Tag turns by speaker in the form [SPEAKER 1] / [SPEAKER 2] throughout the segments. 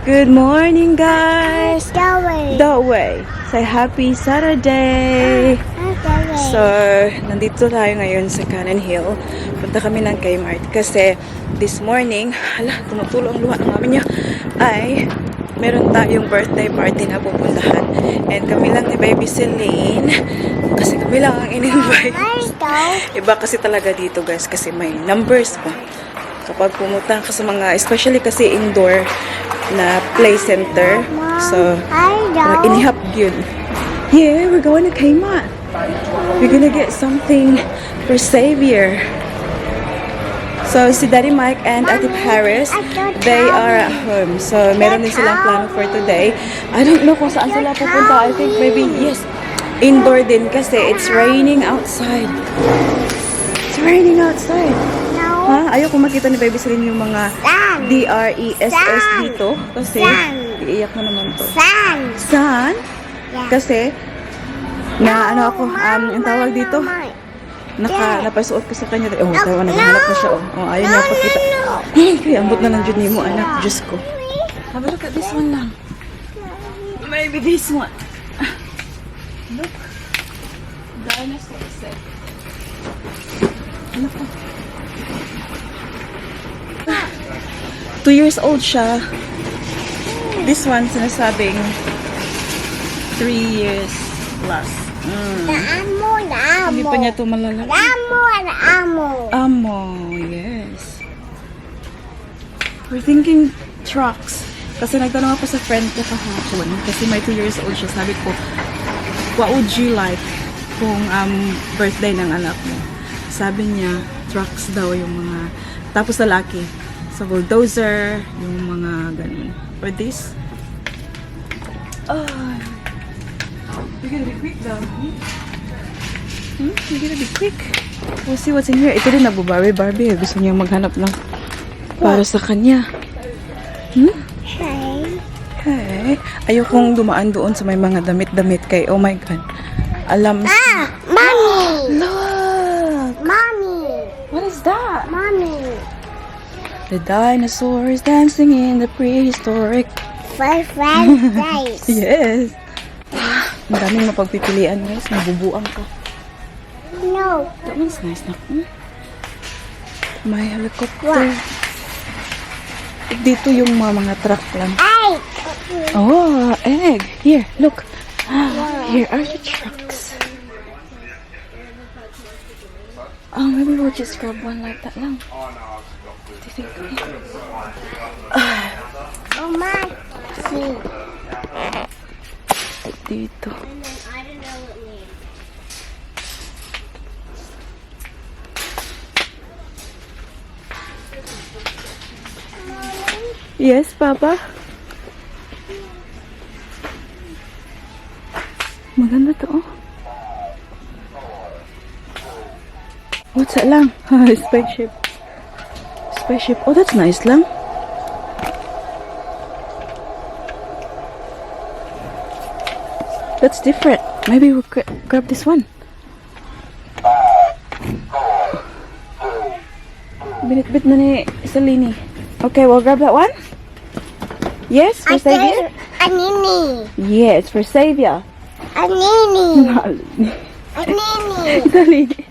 [SPEAKER 1] Good morning, guys.
[SPEAKER 2] That way.
[SPEAKER 1] Say happy Saturday. So, nandito tayo ngayon sa Canon Hill. Punta kami ng Kmart kasi this morning, tumutulo ang luha ng mami niya, ay meron tayong birthday party na pupuntahan. And kami lang ni Baby Celine kasi kami lang ang in-invite. Iba kasi talaga dito, guys, kasi may numbers pa. Kapag pumunta ka sa mga, especially kasi indoor na play center. So, inihap yun. Yeah, we're going to Kmart. We're gonna get something for Xavier. So, si Daddy Mike and Ate Paris, they are at home. So, meron din silang plano for today. I don't know kung saan sila pupunta. I think maybe, yes, indoor din kasi it's raining outside. It's raining outside. Ha? Ayoko makita ni Baby Celine yung mga DRESS dito. Kasi, iiyak mo naman to. Sun? Kasi, ano ako, ang tawag dito, napasuot ko sa kanya. Oh, tawa, naghanap na siya. Oh, ayaw niya pakita. Kaya, ambot na ng Diyos mo, anak. Diyos ko. Have a look at this one lang. Maybe this one. Look. Dinosaur set. Ano ko? 2 years old siya. This one, sinasabing 3 years plus. Hindi pa niya ito malalaki. Amo, yes. We're thinking trucks. Kasi nagtanong ako sa friend ko kahapon. Kasi may 2 years old siya. Sabi ko, what would you like kung birthday ng anak mo? Sabi niya, trucks daw yung mga, tapos lalaki. So, bulldozer, yung mga ganun. For this, you're gonna be quick though. You're gonna be quick. We'll see what's in here. Ito din nagbo-Barbie. Gusto niya maghanap ng para sa kanya. Hey. Ayokong dumaan doon sa may mga damit-damit kay, oh my God.
[SPEAKER 2] Mommy!
[SPEAKER 1] Look!
[SPEAKER 2] Mommy!
[SPEAKER 1] What is that?
[SPEAKER 2] Mommy!
[SPEAKER 1] The dinosaurs dancing in the prehistoric.
[SPEAKER 2] Five days.
[SPEAKER 1] Yes. Ang daming mapagpipilian, guys. Mabubuang ka.
[SPEAKER 2] No.
[SPEAKER 1] That one's nice na. May helicopter. Dito yung mga truck lang.
[SPEAKER 2] Egg.
[SPEAKER 1] Oh, egg. Here, look. Here are the trucks. Oh, maybe we'll just grab one like that lang. What do you think?
[SPEAKER 2] Oh my. See.
[SPEAKER 1] Dito. Yes, Papa? Maganda to, oh. What's that lang? Spaceship. Spaceship. Oh, that's nice lang. That's different. Maybe we'll grab this one. Binit-bit na ni Salini. Okay, we'll grab that one. Yes, for Xavier?
[SPEAKER 2] Anini.
[SPEAKER 1] Yeah, it's for Xavier.
[SPEAKER 2] Anini. Anini.
[SPEAKER 1] Salini.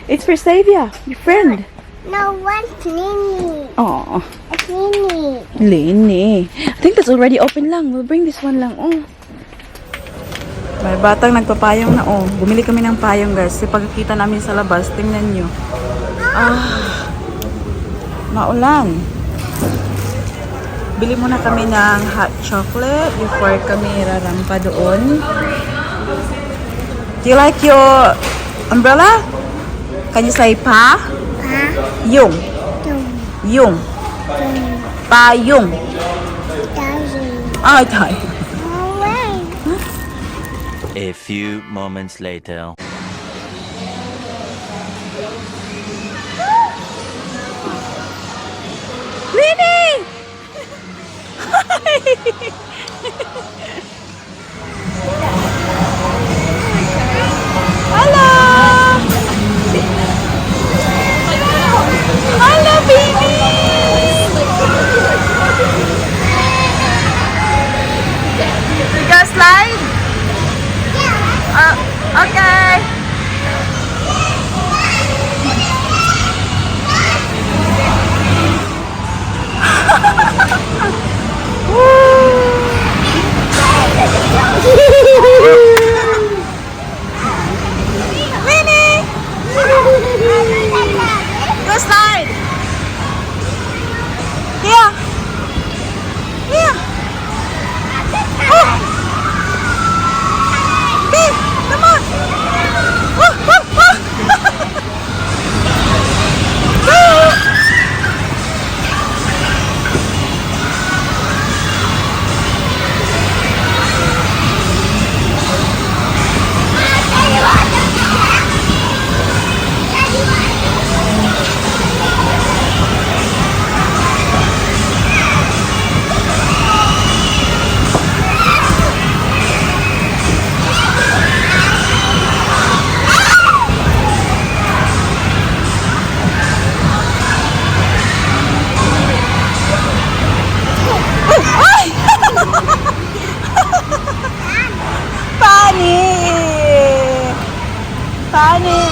[SPEAKER 1] It's for Xavier, your friend.
[SPEAKER 2] No one's Nini.
[SPEAKER 1] Oh,
[SPEAKER 2] Nini.
[SPEAKER 1] Lini. I think that's already open lang. We'll bring this one lang. Oh. May batang nagpapayong na, oh. Bumili kami ng payong, guys. Kasi pagkakita namin sa labas, tingnan nyo. Maulan. Bili muna kami ng hot chocolate before kami rarampa doon. Do you like your umbrella? Can you say pa?
[SPEAKER 2] Pa.
[SPEAKER 1] Yung. Yung. Pa yung. Ah, tayo.
[SPEAKER 3] A few moments later.
[SPEAKER 1] Lini! Hello! Hello, baby! funny.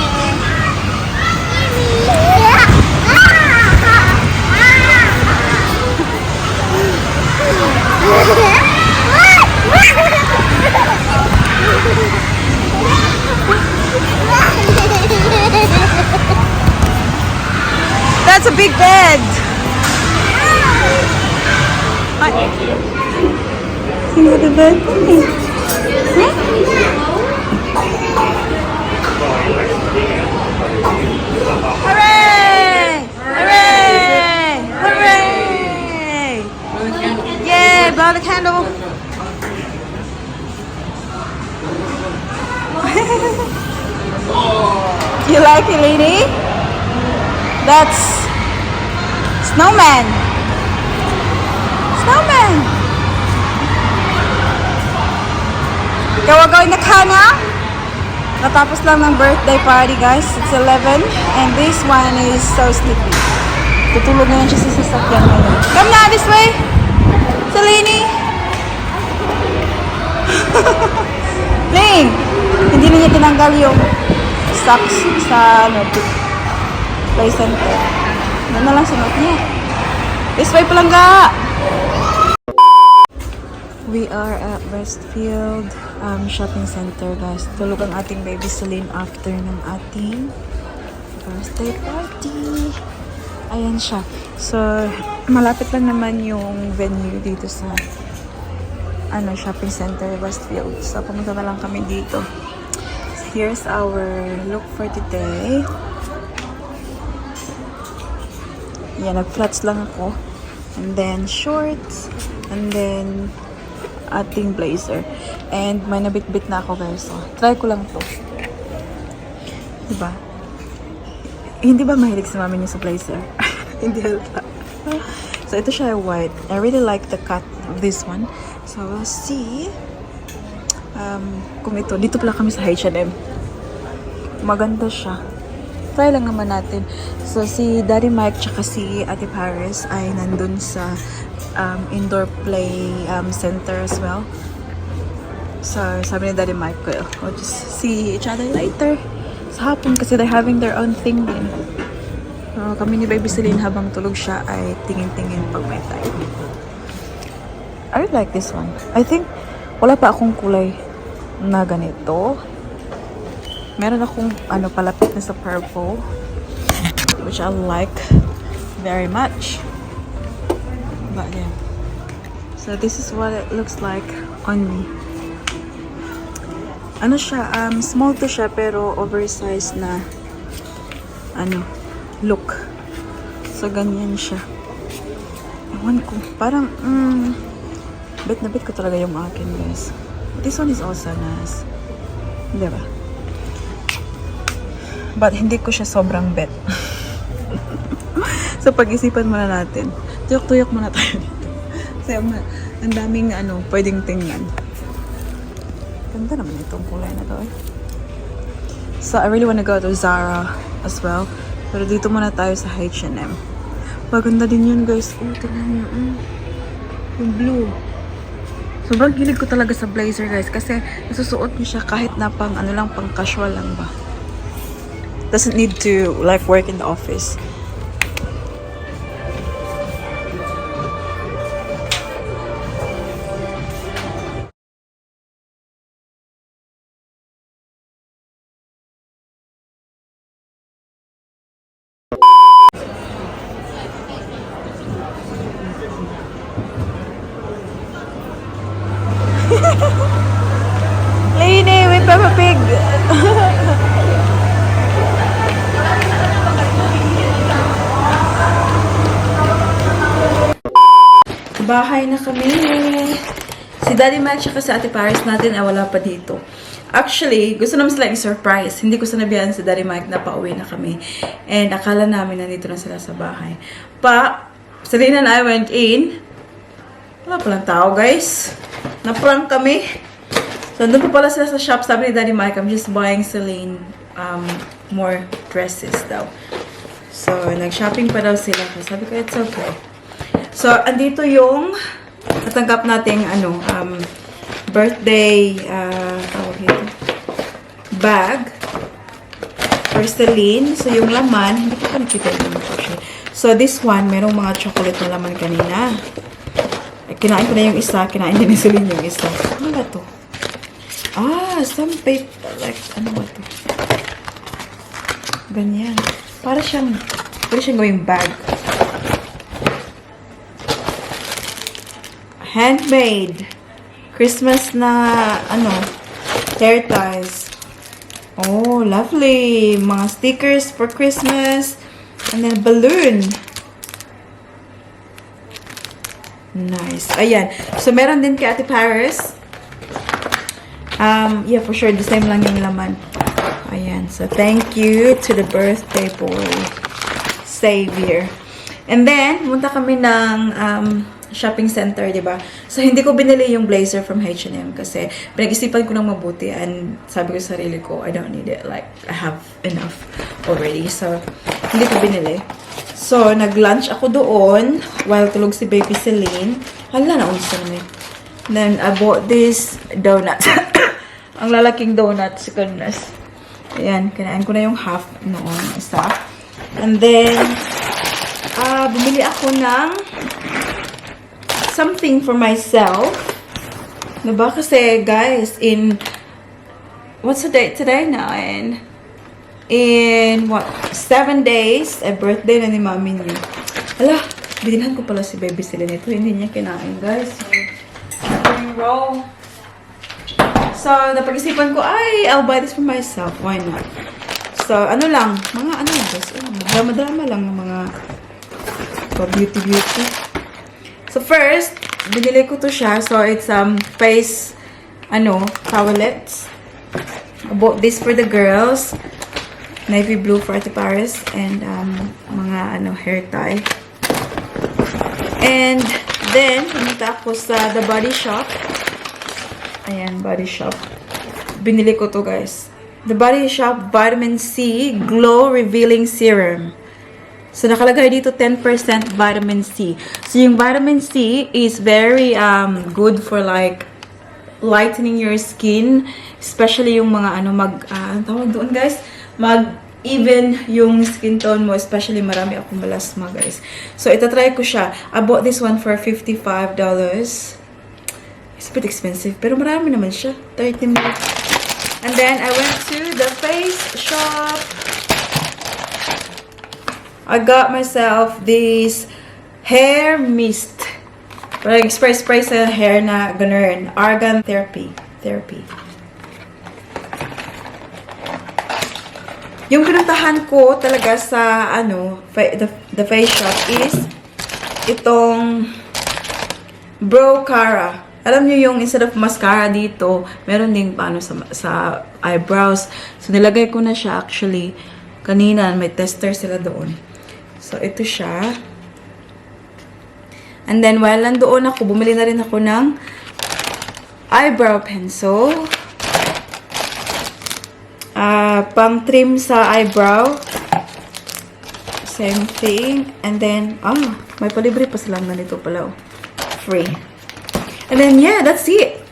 [SPEAKER 1] That's a big bed. You know the bed? Hooray! Hooray! Hooray! Yay! Blow the candle. You like it, lady? That's snowman. Snowman. We're going to Cana. Natapos lang ng birthday party, guys. It's 11. And this one is so sleepy. Tutulog na yan siya sa sasakyan ngayon. Come na, this way. Salini. Ling! Hindi na niya tinanggal yung socks sa play center. Ano na lang sunod niya. This way pa lang ga! We are at Westfield shopping center, guys. Tulog ang ating baby Celine after ng ating birthday party. Ayan siya. So, malapit lang naman yung venue dito sa shopping center, Westfield. So, pumunta na lang kami dito. So, here's our look for today. Yan, nag-flats lang ako. And then, shorts. And then, ating blazer. And may nabit-bit na ako, guys. So, try ko lang to. Diba? Hindi ba mahilig si mami niya sa blazer? Hindi halata. So, ito siya white. I really like the cut of this one. So, we'll see. Kung ito. Dito pala kami sa H&M. Maganda siya. Try lang naman natin. So, si Daddy Mike tsaka si Ate Paris ay nandun sa indoor play center as well. So, sabi ni Daddy Mike, we'll just see each other later. Sa hapon kasi they're having their own thing din. So, kami ni Baby Celine habang tulog siya ay tingin-tingin pag may time. I really like this one. I think wala pa akong kulay na ganito. Meron akong palapit na sa purple, which I like very much. But yeah. So this is what it looks like on me. Ano siya, small to siya pero oversized na look. So ganyan siya. Ewan ko, parang bet na bet ko talaga yung akin, guys. This one is also nice. Diba? But hindi ko siya sobrang bet. So pag-isipan muna natin. Tuyok-tuyok muna tayo dito. Kasi ang daming pwedeng tingnan. Ganda naman itong kulay na to. So I really wanna go to Zara as well. Pero dito muna tayo sa H&M. Maganda din yun, guys. Oh, tingnan nyo. Yung blue. Sobrang hilig ko talaga sa blazer, guys. Kasi nasusuot nyo siya kahit na pang pang casual lang ba. Doesn't need to like work in the office. Lady with Peppa Pig. Bahay na kami. Si Daddy Mike at si Ate Paris natin ay wala pa dito. Actually, gusto naman sila i-surprise. Hindi ko sinabihan si Daddy Mike na pauwi na kami. And akala namin nandito na sila sa bahay. Selena and I went in. Wala palang tao, guys. Na-prank kami. So, doon pa pala sila sa shop. Sabi ni Daddy Mike, I'm just buying Celine more dresses daw. So, nag-shopping pa daw sila. Sabi ko, it's okay. So, andito yung natanggap nating birthday bag. Celine. So, yung laman, hindi ko pa nakita yung actually. So, this one, merong mga chocolate na laman kanina. Kinain ko na yung isa. Kinain din ni Celine yung isa. Ano ba to? Some paper. Like, ano ba to? Ganyan. Para siyang gawing bag. Handmade. Christmas na, hair ties. Oh, lovely. Mga stickers for Christmas. And then balloon. Nice. Ayan. So, meron din kay Ate Paris. Yeah, for sure. The same lang yung laman. Ayan. So, thank you to the birthday boy. Savior. And then, punta kami ng shopping center, diba? So, hindi ko binili yung blazer from H&M kasi pinag-isipan ko ng mabuti and sabi ko sa sarili ko, I don't need it. Like, I have enough already. So, hindi ko binili. So, nag-lunch ako doon while tulog si baby Celine. Hala, naunsa na eh. Then, I bought this donut. Ang lalaking donut, goodness. Ayan, kinain ko na yung half noon, isa. And then, bumili ako ng something for myself. Diba? Kasi, guys, what's the date today? Now, in what, 7 days, birthday na ni mami niyo. Hala, binilhan ko pala si baby Celine ito. Hindi niya kinain, guys. Roll. So, napag-isipan ko, I'll buy this for myself. Why not? So, ano lang, guys. Drama-drama lang ng mga beauty. So, first, binili ko to siya. So, it's face, towelettes. I bought this for the girls. Navy blue for Ate Paris. And, mga, hair tie. And, then, pumunta ako sa The Body Shop. Ayan, Body Shop. Binili ko to, guys. The Body Shop Vitamin C Glow Revealing Serum. So, nakalagay dito 10% vitamin C. So, yung vitamin C is very good for like lightening your skin. Especially yung mga ang tawag doon, guys? Mag-even yung skin tone mo. Especially marami akong melasma, guys. So, itatry ko siya. I bought this one for $55. It's a bit expensive. Pero marami naman siya. 30 ml. And then, I went to the face shop. I got myself this hair mist. Like, spray sa hair na ganun. Argan therapy. Yung pinuntahan ko talaga sa, the face shop is itong Brow Cara. Alam niyo yung instead of mascara dito, meron ding sa eyebrows. So, nilagay ko na siya actually. Kanina, may tester sila doon. So, ito siya. And then, while nandoon ako, bumili na rin ako ng eyebrow pencil. Pang trim sa eyebrow. Same thing. And then, may palibre pa silang ganito pala. Free. And then, yeah, that's it.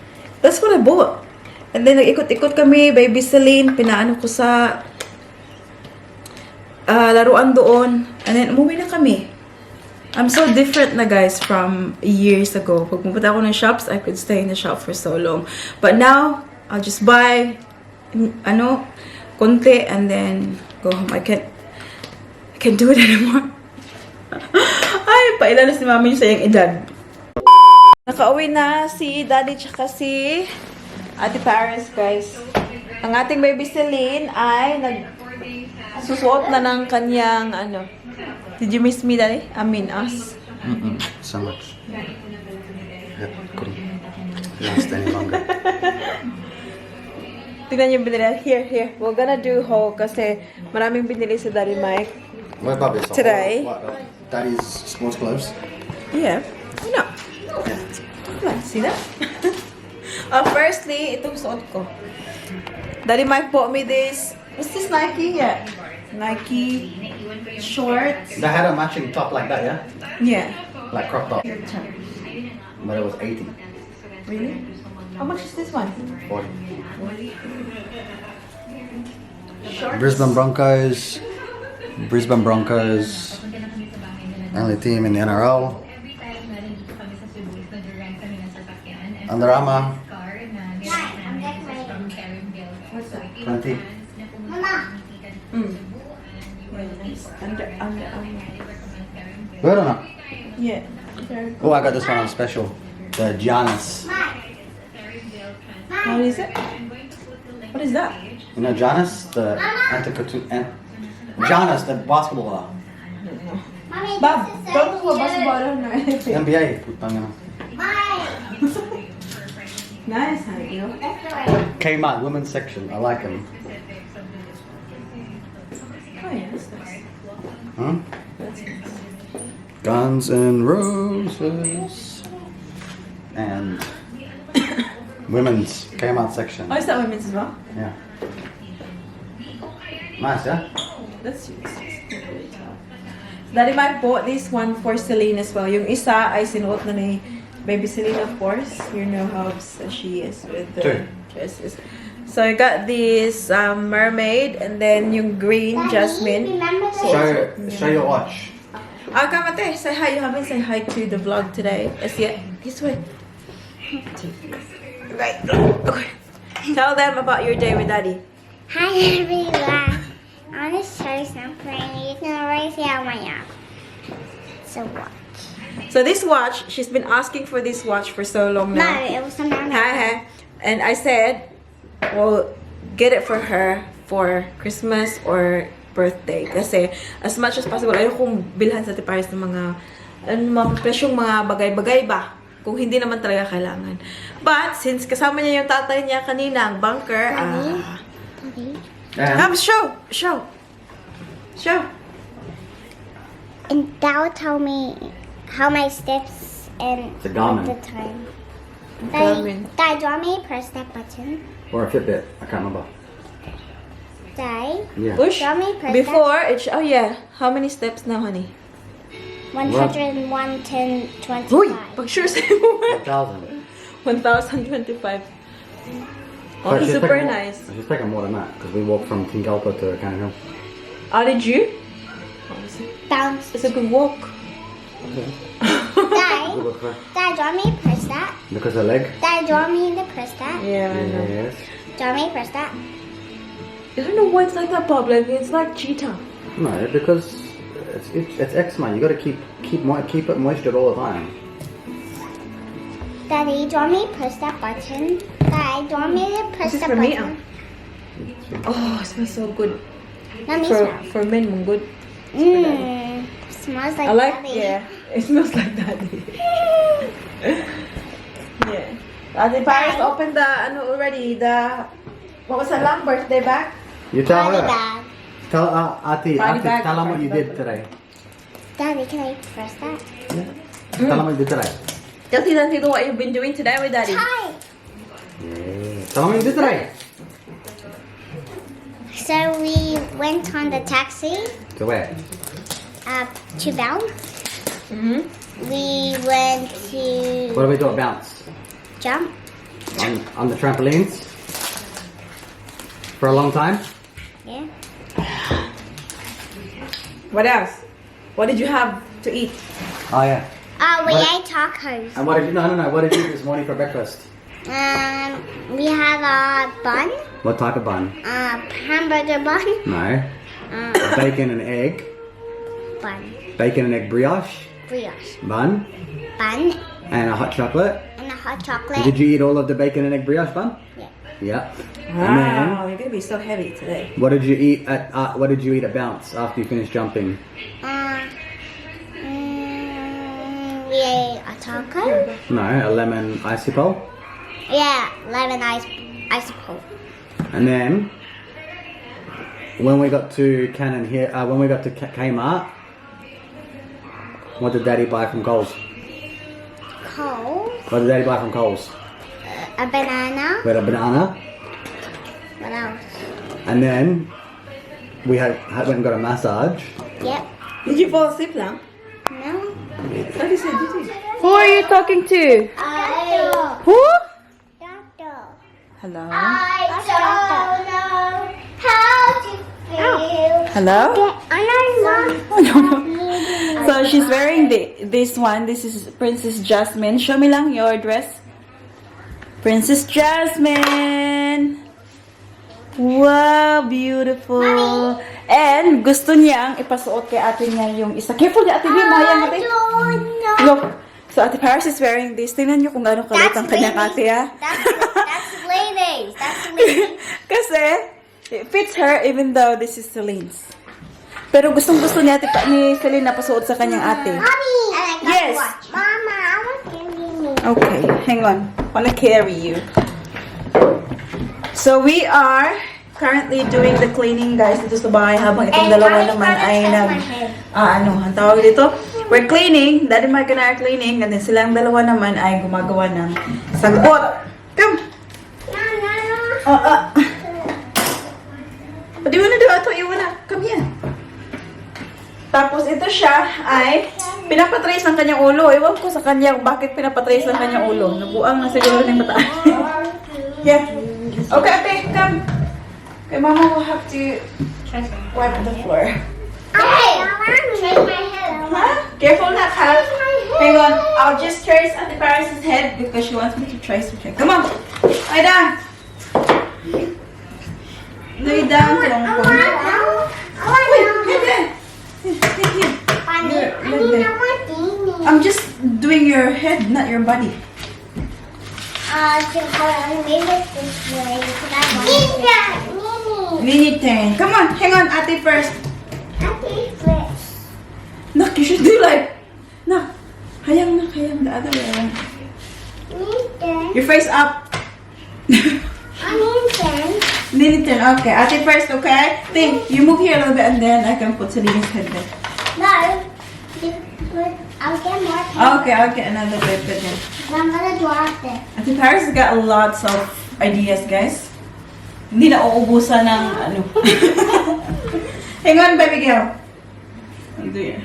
[SPEAKER 1] That's what I bought. And then, nag-ikot-ikot kami, baby Celine, pinaano ko sa laruan doon. And then, umuwi na kami. I'm so different na, guys, from years ago. Pag pumunta ako ng shops, I could stay in the shop for so long. But now, I'll just buy, konti, and then go home. I can't do it anymore. Ay, pailalas ni mami sa yung edad. Nakauwi na si Daddy tsaka si Ate Paris, guys. Ang ating baby Celine ay nagsusuot na ng kanyang, Did you miss me, Daddy? I mean, us.
[SPEAKER 4] So much. Yeah, couldn't last any longer.
[SPEAKER 1] Tignan yung binili. Here. We're gonna do haul kasi maraming binili si Daddy Mike.
[SPEAKER 4] What about this?
[SPEAKER 1] Today.
[SPEAKER 4] Daddy's sports gloves.
[SPEAKER 1] Yeah. Why not?
[SPEAKER 4] Yeah.
[SPEAKER 1] See that? Firstly, itong suot ko. Daddy Mike bought me this. What's this Nike? Yeah. Nike shorts.
[SPEAKER 4] They had a matching top like that, yeah?
[SPEAKER 1] Yeah.
[SPEAKER 4] Like crop top. But it was 80.
[SPEAKER 1] Really? How much is this one?
[SPEAKER 4] 40. Brisbane Broncos. Brisbane Broncos. Only team in the NRL. Under Armour. 20.
[SPEAKER 2] Mama.
[SPEAKER 4] Good or not?
[SPEAKER 1] Yeah.
[SPEAKER 4] Oh, I got this one on special. The Giannis.
[SPEAKER 1] What is it? What is that?
[SPEAKER 4] You know Giannis? The Giannis, the basketballer.
[SPEAKER 2] Mommy,
[SPEAKER 1] Bob,
[SPEAKER 2] this is
[SPEAKER 1] don't go
[SPEAKER 2] so
[SPEAKER 1] basketball
[SPEAKER 2] cute.
[SPEAKER 1] or anything.
[SPEAKER 4] NBA. Putang ina.
[SPEAKER 2] Mine.
[SPEAKER 1] Nice, honey. You know?
[SPEAKER 2] That's the way.
[SPEAKER 4] Kmart women's section. I like them.
[SPEAKER 1] Oh yeah, that's nice.
[SPEAKER 4] Huh?
[SPEAKER 1] That's nice.
[SPEAKER 4] Guns N' Roses. And women's Kmart section.
[SPEAKER 1] Oh, is that women's as well?
[SPEAKER 4] Yeah. Nice, yeah?
[SPEAKER 1] That's cute. Daddy Mike bought this one for Celine as well. Yung isa ay sinuot na ni Baby Celine, of course. You know how obsessed she is with the dresses. So I got this mermaid and then yung green jasmine.
[SPEAKER 2] Remember the
[SPEAKER 4] Show your watch.
[SPEAKER 1] Come ate, say hi. You haven't said hi to the vlog today. Yes, yeah. This way. Right. Okay. Tell them about your day with Daddy.
[SPEAKER 2] Hi everyone. I want to show you something. You can already see how my arm. So watch.
[SPEAKER 1] So this watch, she's been asking for this watch for so long
[SPEAKER 2] No,
[SPEAKER 1] now.
[SPEAKER 2] it was something.
[SPEAKER 1] And I said, well, get it for her for Christmas or birthday. Kasi as much as possible, ayaw kong bilhan sa Tipares ng mga presyong mga bagay-bagay ba. Kung hindi naman talaga kailangan. But, since kasama niya yung tatay niya kanina, ang bunker,
[SPEAKER 4] And
[SPEAKER 1] show!
[SPEAKER 2] And that will tell me how my steps and
[SPEAKER 4] It's a Garmin.
[SPEAKER 2] the time.
[SPEAKER 1] Garmin.
[SPEAKER 2] Dad, do you want me to press that button?
[SPEAKER 4] or a Fitbit. I can't remember.
[SPEAKER 2] Dad,
[SPEAKER 4] Yeah.
[SPEAKER 1] Push.
[SPEAKER 2] do you want me to press
[SPEAKER 1] Before, oh yeah. How many steps now, honey?
[SPEAKER 2] that? 101, 10, 25.
[SPEAKER 1] Uy! Pag sure sa'yo mo.
[SPEAKER 4] 1,000.
[SPEAKER 1] 1,025. Oh,
[SPEAKER 4] But she's
[SPEAKER 1] super
[SPEAKER 4] taking more-
[SPEAKER 1] nice.
[SPEAKER 4] She's taking more than that because we walked from Kingalpa to Canon Hill.
[SPEAKER 1] Oh, did you?
[SPEAKER 2] Bounce.
[SPEAKER 1] It's a good walk.
[SPEAKER 2] Dad,
[SPEAKER 4] Good for her.
[SPEAKER 2] Dad, do you want me to press that?
[SPEAKER 4] Because her leg.
[SPEAKER 2] Dad, do you want me to press that?
[SPEAKER 1] Yeah, I know.
[SPEAKER 4] Yes.
[SPEAKER 2] Do you want me to press that?
[SPEAKER 1] I don't know why it's like that, Bob. Like, it's like cheetah.
[SPEAKER 4] No, because it's eczema. You got to keep it moisture all the time.
[SPEAKER 2] Daddy, do you want me to press that button? Dad, do you want me to press
[SPEAKER 1] This is
[SPEAKER 2] that
[SPEAKER 1] for me,
[SPEAKER 2] button?
[SPEAKER 1] Oh, it smells so good.
[SPEAKER 2] Let me smell.
[SPEAKER 1] For men, mong good.
[SPEAKER 2] Smells like
[SPEAKER 1] I like,
[SPEAKER 2] Daddy.
[SPEAKER 1] yeah. It smells like Daddy. Yeah. Ate Paris opened the, already, what was that last birthday bag?
[SPEAKER 4] You tell
[SPEAKER 2] Daddy,
[SPEAKER 4] her.
[SPEAKER 2] Dad.
[SPEAKER 4] Tell Ati,
[SPEAKER 1] Body bag,
[SPEAKER 4] tell them what
[SPEAKER 1] body
[SPEAKER 4] you
[SPEAKER 1] bag.
[SPEAKER 4] did today.
[SPEAKER 2] Daddy, can I press that?
[SPEAKER 4] Tell them what you did today.
[SPEAKER 1] Tell Tito what you've been doing today with Daddy.
[SPEAKER 2] Hi.
[SPEAKER 4] Yeah. Tell them what you did today.
[SPEAKER 2] So we went on the taxi
[SPEAKER 4] To where?
[SPEAKER 2] to Bounce.
[SPEAKER 1] Mm-hmm.
[SPEAKER 2] We went to
[SPEAKER 4] What do we do at Bounce?
[SPEAKER 2] Jump.
[SPEAKER 4] On the trampolines? For a long time?
[SPEAKER 2] Yeah.
[SPEAKER 1] What else? What did you have to eat?
[SPEAKER 4] Oh yeah.
[SPEAKER 2] We
[SPEAKER 4] What-
[SPEAKER 2] ate tacos.
[SPEAKER 4] And what did you? No. What did you eat this morning for breakfast?
[SPEAKER 2] We had a bun,
[SPEAKER 4] What type of bun?
[SPEAKER 2] hamburger bun,
[SPEAKER 4] No. Bacon and egg.
[SPEAKER 2] bun,
[SPEAKER 4] Bacon and egg brioche.
[SPEAKER 2] brioche,
[SPEAKER 4] Bun.
[SPEAKER 2] bun,
[SPEAKER 4] And a hot chocolate.
[SPEAKER 2] and a hot
[SPEAKER 4] And
[SPEAKER 2] chocolate.
[SPEAKER 4] did you eat all of the bacon and egg brioche bun?
[SPEAKER 2] Yeah.
[SPEAKER 4] Yeah.
[SPEAKER 1] Wow, you're gonna be so heavy today.
[SPEAKER 4] What did you eat at Bounce after you finished jumping?
[SPEAKER 2] We ate a taco.
[SPEAKER 4] No, a lemon icicle.
[SPEAKER 2] Yeah, lemon ice pole.
[SPEAKER 4] And then when we got to Canon here, when we got to Kmart, what did Daddy buy from Coles?
[SPEAKER 2] Coal,
[SPEAKER 4] What did Daddy buy from Coles?
[SPEAKER 2] a banana.
[SPEAKER 4] We had a banana,
[SPEAKER 2] What else?
[SPEAKER 4] and then we went and got a massage.
[SPEAKER 2] Yep.
[SPEAKER 1] Did you fall asleep now?
[SPEAKER 2] No.
[SPEAKER 1] What is it? Who are you talking to? Who?
[SPEAKER 2] Doctor.
[SPEAKER 1] Hello.
[SPEAKER 2] I don't know how to
[SPEAKER 1] Hello?
[SPEAKER 2] I know.
[SPEAKER 1] So she's wearing this one. This is Princess Jasmine. Show me lang your dress. Princess Jasmine. Wow, beautiful. And gusto niyang ipasuot kay ate niya yung isa. Careful niya, ate niya. Mahayang ate. Look. So Ate Paris is wearing this. Tingnan niyo kung gaano kalit ang kanyang ate, ha?
[SPEAKER 2] That's ladies. That's ladies.
[SPEAKER 1] Kasi, it fits her even though this is Celine's. Pero gustong-gusto ni Celine na pasuot sa kanyang ate.
[SPEAKER 2] Mommy.
[SPEAKER 1] Yes.
[SPEAKER 2] Mama, I want to me.
[SPEAKER 1] Okay, hang on. I wanna carry you. So we are currently doing the cleaning, guys, dito sa bahay habang itong dalawa naman ay ang tawag dito? We're cleaning. Daddy Mike and I are cleaning. And then silang dalawa naman ay gumagawa ng sagbot. Come! What do you wanna do? I thought you wanna come here. Tapos ito siya ay pinapatrace ng kanyang ulo. Ewan ko sa kanya kung bakit pinapatrace ng kanyang ulo. Nabuang na siguro ng mata. Yeah. Okay, ate, come. Okay, Mama will have to wipe the floor.
[SPEAKER 2] Okay, trace my head.
[SPEAKER 1] Huh? Careful not, ha? Hang on. I'll just trace Ate Paris' head because she wants me to trace her head. Come on. Lie down. Lay down. I'm just doing your head, not your body.
[SPEAKER 2] Maybe it's this way.
[SPEAKER 1] Mini turn. Come on. Hang on, Ate first. Look, you should do like... No. Hayang, the other way around. Your face up. Mini turn. Okay, Ate first, okay? Think, you move here a little bit and then I can put Celine's head there.
[SPEAKER 2] No. I'll get more.
[SPEAKER 1] Okay, I'll get another bit then.
[SPEAKER 2] I'm gonna drop it.
[SPEAKER 1] Ate Paris has got lots of ideas, guys. Hindi na uubusan ng ano. Hang on, baby girl. I'll do it.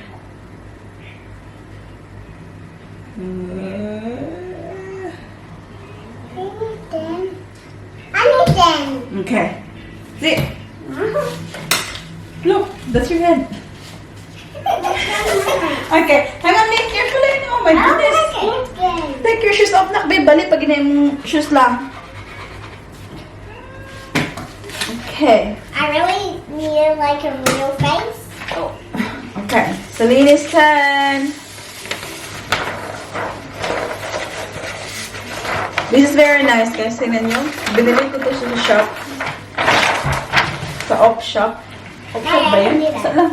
[SPEAKER 1] Okay. See? Look, that's your head. Okay. Hang on, Nick. Carefully. Oh my goodness. Take your shoes off, nak. Babe, balik pag yung shoes lang. Okay.
[SPEAKER 2] I really need like a real face.
[SPEAKER 1] Okay. Celine's turn. This is very nice, guys. Tingnan nyo. Binili ko to sa shop. Sa op shop. Op shop ba yun? Saan lang?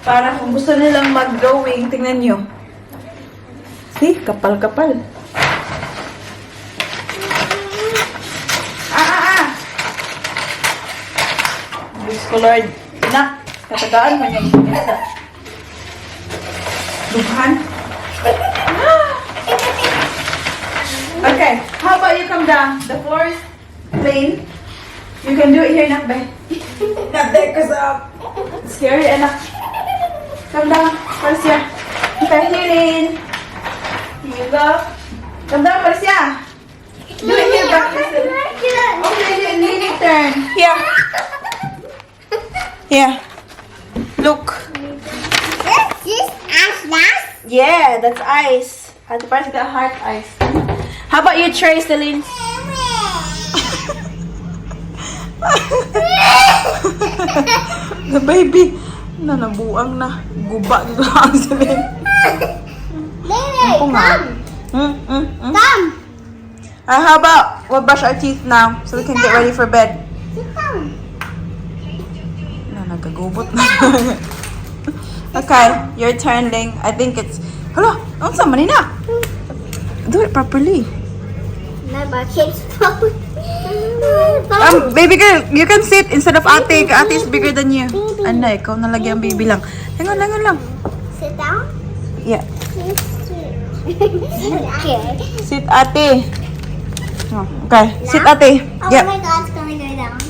[SPEAKER 1] Para kung gusto nilang mag-drawing, tingnan nyo. See? Kapal-kapal. Discolored. Nak, katagaan mo niya. Lubhan. Okay, how about you come down? The floor is plain. You can do it here, nak, babe. Not there, because scary, anak. Come down, Marcia. Okay, healing. Here you go. Come down, Marcia. Do it here, back. Okay, Lily turn. Here. Here. Look.
[SPEAKER 2] This is ice.
[SPEAKER 1] Yeah, that's ice. Ate Paris got heart ice. How about you, Trace, Celine? The baby. Nabuang na. Guba dito ang Celine.
[SPEAKER 2] Lily, come. Come.
[SPEAKER 1] How about we'll brush our teeth now so we can get ready for bed?
[SPEAKER 2] Come.
[SPEAKER 1] Nagagubot na. Okay, your turn, Ling. I think it's... Hala, ang sama na. Do it properly.
[SPEAKER 2] My bucket's full.
[SPEAKER 1] Baby girl, you can sit instead of ate. Ate is bigger than you. Ano, ikaw nalagyan baby lang. Hang on lang.
[SPEAKER 2] Sit down.
[SPEAKER 1] Yeah.
[SPEAKER 2] Okay.
[SPEAKER 1] Sit ate. Oh, okay, sit ate.
[SPEAKER 2] Oh
[SPEAKER 1] Yep.
[SPEAKER 2] my God, it's gonna go down.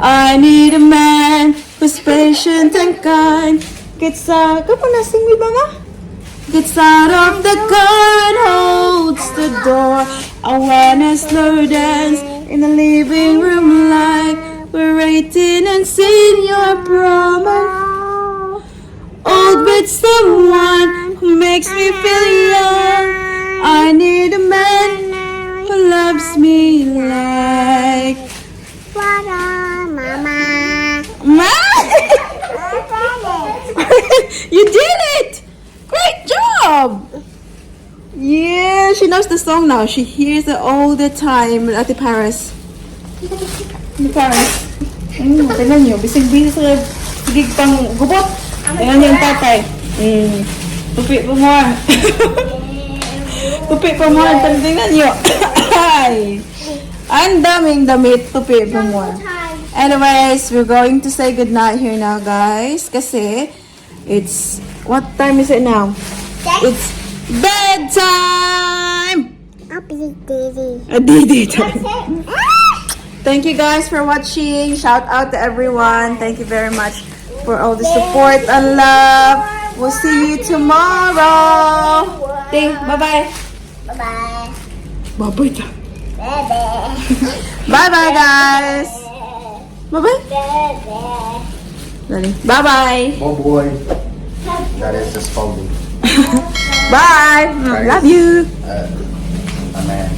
[SPEAKER 1] I need a man who's patient and kind. Kamu nasing ba nga? gets out of the car and holds the door. I wanna slow dance in the living room like we're 18 and sing your promo. Old but someone who makes me feel young. I need a man who loves me like
[SPEAKER 2] Mama.
[SPEAKER 1] You did it! Great job! Yeah, she knows the song now. She hears it all the time at the Paris. The Paris. Tingnan nyo. Bisig-bisig sa sigig pang gubot. Tingnan yung tatay. Tupi pa mo. Tupi pa mo. Tingnan nyo. Ay! Ang daming damit. Tupi pa mo. Anyways, we're going to say goodnight here now, guys. Kasi, it's... What time is it now? It's bedtime! Didi time. Thank you guys for watching. Shout out to everyone. Thank you very much for all the support and love. We'll see you tomorrow. Bye-bye.
[SPEAKER 2] Bye-bye.
[SPEAKER 1] Bye-bye.
[SPEAKER 2] Bye-bye.
[SPEAKER 1] Bye-bye, guys. Bye-bye. Bye-bye.
[SPEAKER 4] Oh boy. That is just folding.
[SPEAKER 1] Bye. Love you.
[SPEAKER 4] A man.